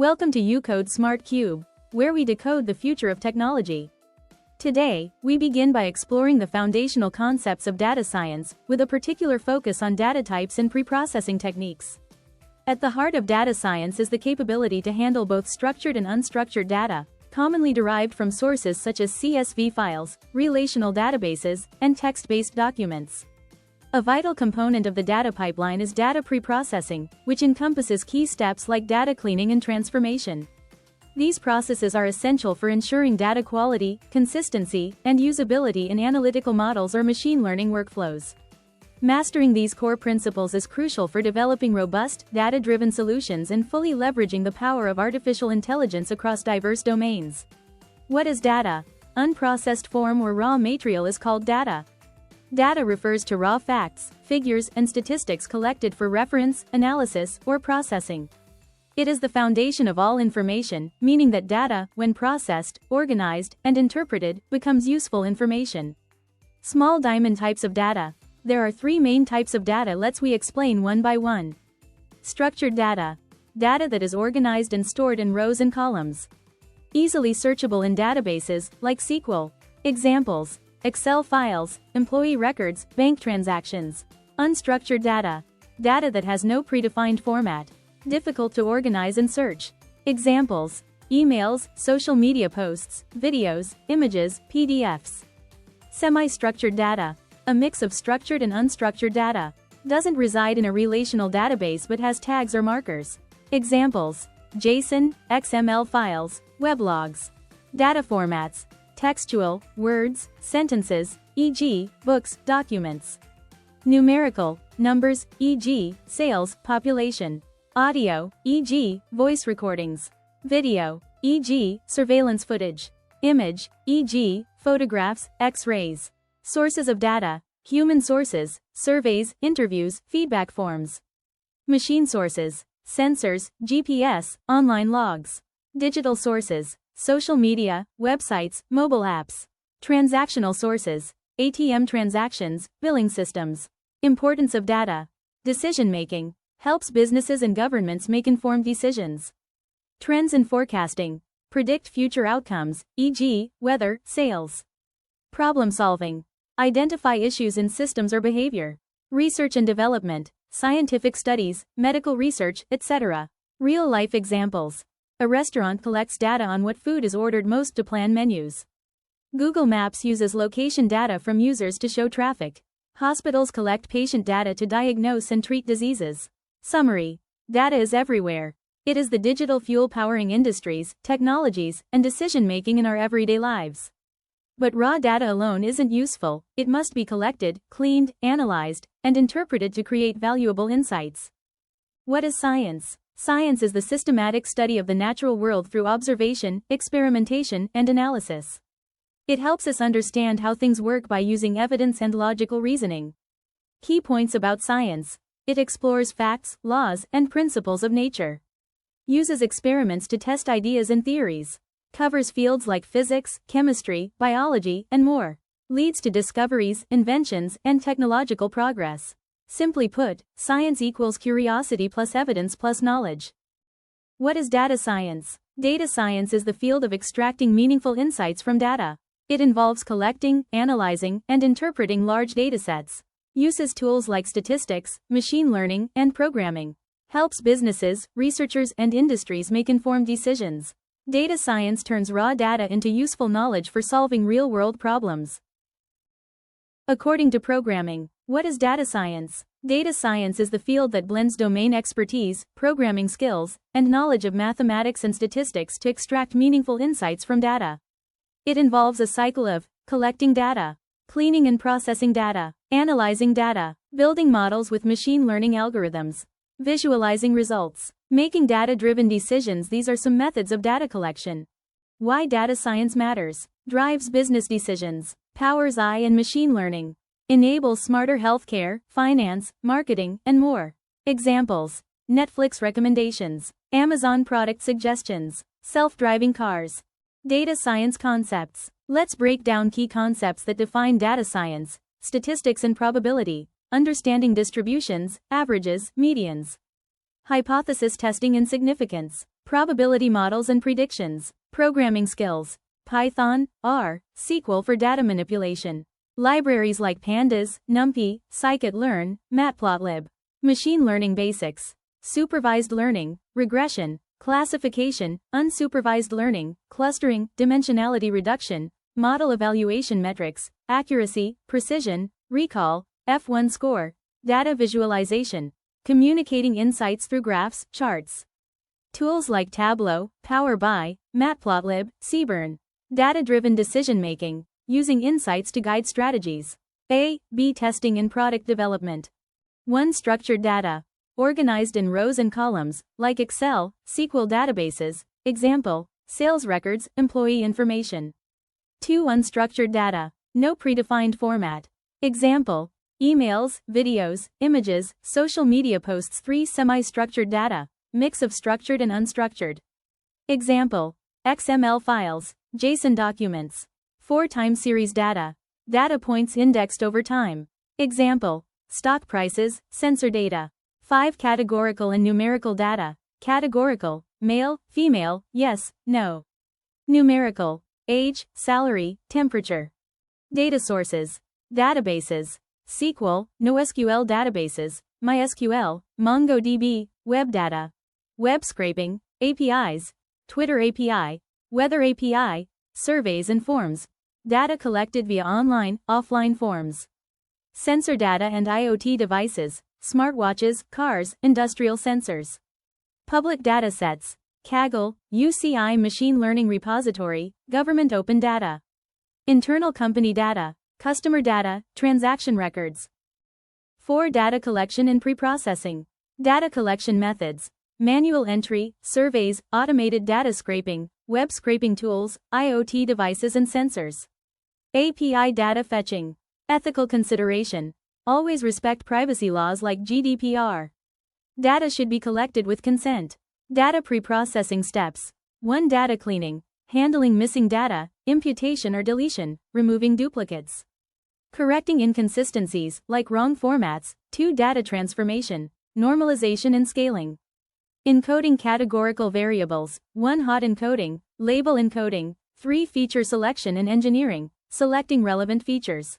Welcome to UCode Smart Cube, where we decode the future of technology. Today, we begin by exploring the foundational concepts of data science, with a particular focus on data types and preprocessing techniques. At the heart of data science is the capability to handle both structured and unstructured data, commonly derived from sources such as CSV files, relational databases, and text-based documents. A vital component of the data pipeline is data preprocessing, which encompasses key steps like data cleaning and transformation. These processes are essential for ensuring data quality, consistency, and usability in analytical models or machine learning workflows. Mastering these core principles is crucial for developing robust, data-driven solutions and fully leveraging the power of artificial intelligence across diverse domains. What is data? Unprocessed form or raw material is called data. Data refers to raw facts, figures, and statistics collected for reference, analysis, or processing. It is the foundation of all information, meaning that data, when processed, organized, and interpreted, becomes useful information. Small diamond types of data. There are three main types of data. Let's explain one by one. Structured data. Data that is organized and stored in rows and columns. Easily searchable in databases, like SQL. Examples: Excel files, employee records, bank transactions. Unstructured data. Data that has no predefined format. Difficult to organize and search. Examples: emails, social media posts, videos, images, PDFs. Semi-structured data. A mix of structured and unstructured data. Doesn't reside in a relational database but has tags or markers. Examples: JSON, XML files, weblogs. Data formats: textual, words, sentences, e.g., books, documents. Numerical, numbers, e.g., sales, population. Audio, e.g., voice recordings. Video, e.g., surveillance footage. Image, e.g., photographs, X-rays. Sources of data: human sources, surveys, interviews, feedback forms. Machine sources: sensors, GPS, online logs. Digital sources: social media, websites, mobile apps. Transactional sources: ATM transactions, billing systems. Importance of data: decision-making. Helps businesses and governments make informed decisions. Trends and forecasting. Predict future outcomes, e.g., weather, sales. Problem-solving. Identify issues in systems or behavior. Research and development. Scientific studies, medical research, etc. Real-life examples. A restaurant collects data on what food is ordered most to plan menus. Google Maps uses location data from users to show traffic. Hospitals collect patient data to diagnose and treat diseases. Summary: data is everywhere. It is the digital fuel powering industries, technologies, and decision-making in our everyday lives. But raw data alone isn't useful. It must be collected, cleaned, analyzed, and interpreted to create valuable insights. What is science? Science is the systematic study of the natural world through observation, experimentation, and analysis. It helps us understand how things work by using evidence and logical reasoning. Key points about science: it explores facts, laws, and principles of nature. Uses experiments to test ideas and theories. Covers fields like physics, chemistry, biology, and more. Leads to discoveries, inventions, and technological progress. Simply put, science equals curiosity plus evidence plus knowledge. What is data science? Data science is the field of extracting meaningful insights from data. It involves collecting, analyzing, and interpreting large datasets. Uses tools like statistics, machine learning, and programming. Helps businesses, researchers, and industries make informed decisions. Data science turns raw data into useful knowledge for solving real-world problems. According to programming, what is data science? Data science is the field that blends domain expertise, programming skills, and knowledge of mathematics and statistics to extract meaningful insights from data. It involves a cycle of collecting data, cleaning and processing data, analyzing data, building models with machine learning algorithms, visualizing results, making data-driven decisions. These are some methods of data collection. Why data science matters. Drives business decisions. Powers AI and machine learning. Enables smarter healthcare, finance, marketing, and more. Examples: Netflix recommendations, Amazon product suggestions, self-driving cars. Data science concepts. Let's break down key concepts that define data science: statistics and probability, understanding distributions, averages, medians. Hypothesis testing and significance. Probability models and predictions. Programming skills. Python, R, SQL for data manipulation. Libraries like Pandas, NumPy, scikit-learn, Matplotlib. Machine learning basics. Supervised learning, regression, classification, unsupervised learning, clustering, dimensionality reduction, model evaluation metrics, accuracy, precision, recall, F1 score, data visualization, communicating insights through graphs, charts. Tools like Tableau, Power BI, Matplotlib, Seaborn. Data-driven decision-making, using insights to guide strategies. A/B testing in product development. Unstructured data. Organized in rows and columns, like Excel, SQL databases, example, sales records, employee information. 2. Unstructured data. No predefined format. Example, emails, videos, images, social media posts. 3. Semi-structured data. Mix of structured and unstructured. Example, XML files, JSON documents. 4. Time series data. Data points indexed over time. Example, stock prices, sensor data. 5. Categorical and numerical data. Categorical, male, female, yes, no. Numerical, age, salary, temperature. Data sources. Databases. SQL, NoSQL databases, MySQL, MongoDB, web data. Web scraping, APIs, Twitter API, Weather API, surveys and forms. Data collected via online, offline forms. Sensor data and IoT devices, smartwatches, cars, industrial sensors. Public data sets, Kaggle, UCI Machine Learning Repository, Government Open Data. Internal company data, customer data, transaction records. 4. Data collection and preprocessing. Data collection methods. Manual entry, surveys, automated data scraping, web scraping tools, IoT devices and sensors. API data fetching. Ethical consideration. Always respect privacy laws like GDPR. Data should be collected with consent. Data preprocessing steps. 1. Data cleaning. Handling missing data, imputation or deletion, removing duplicates. Correcting inconsistencies, like wrong formats. 2. Data transformation. Normalization and scaling. Encoding categorical variables. 1. Hot encoding, label encoding. 3. Feature selection and engineering, selecting relevant features.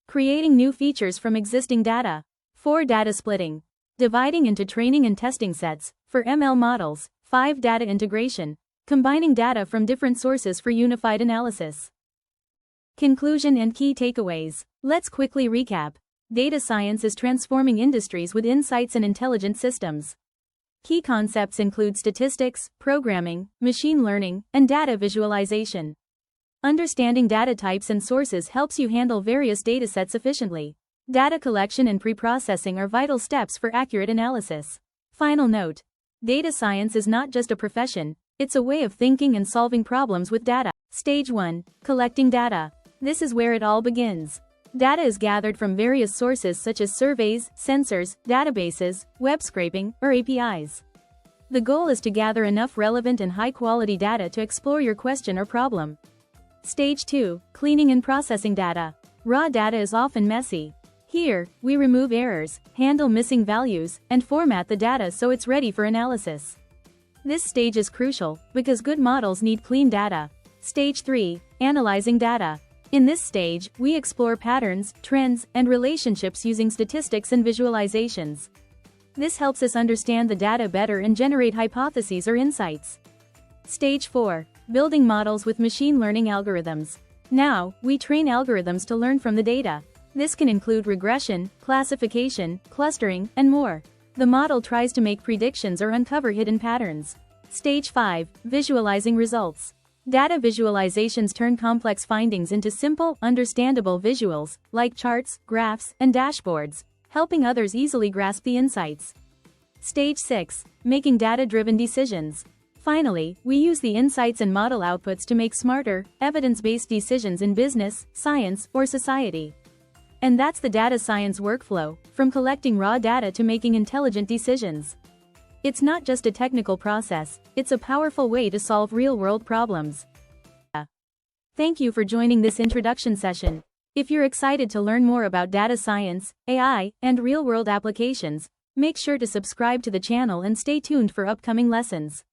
Creating new features from existing data. 4. Data splitting. Dividing into training and testing sets, for ML models. 5. Data integration. Combining data from different sources for unified analysis. Conclusion and key takeaways. Let's quickly recap. Data science is transforming industries with insights and intelligent systems. Key concepts include statistics, programming, machine learning, and data visualization. Understanding data types and sources helps you handle various datasets efficiently. Data collection and preprocessing are vital steps for accurate analysis. Final note. Data science is not just a profession, it's a way of thinking and solving problems with data. Stage 1. Collecting data. This is where it all begins. Data is gathered from various sources such as surveys, sensors, databases, web scraping, or APIs. The goal is to gather enough relevant and high-quality data to explore your question or problem. Stage 2. Cleaning and processing data. Raw data is often messy. Here, we remove errors, handle missing values, and format the data so it's ready for analysis. This stage is crucial, because good models need clean data. Stage 3. Analyzing data. In this stage, we explore patterns, trends, and relationships using statistics and visualizations. This helps us understand the data better and generate hypotheses or insights. Stage 4. Building models with machine learning algorithms. Now, we train algorithms to learn from the data. This can include regression, classification, clustering, and more. The model tries to make predictions or uncover hidden patterns. Stage 5. Visualizing results. Data visualizations turn complex findings into simple, understandable visuals, like charts, graphs, and dashboards, helping others easily grasp the insights. Stage 6. Making data-driven decisions. Finally, we use the insights and model outputs to make smarter, evidence-based decisions in business, science, or society. And that's the data science workflow, from collecting raw data to making intelligent decisions. It's not just a technical process, it's a powerful way to solve real-world problems. Thank you for joining this introduction session. If you're excited to learn more about data science, AI, and real-world applications, make sure to subscribe to the channel and stay tuned for upcoming lessons.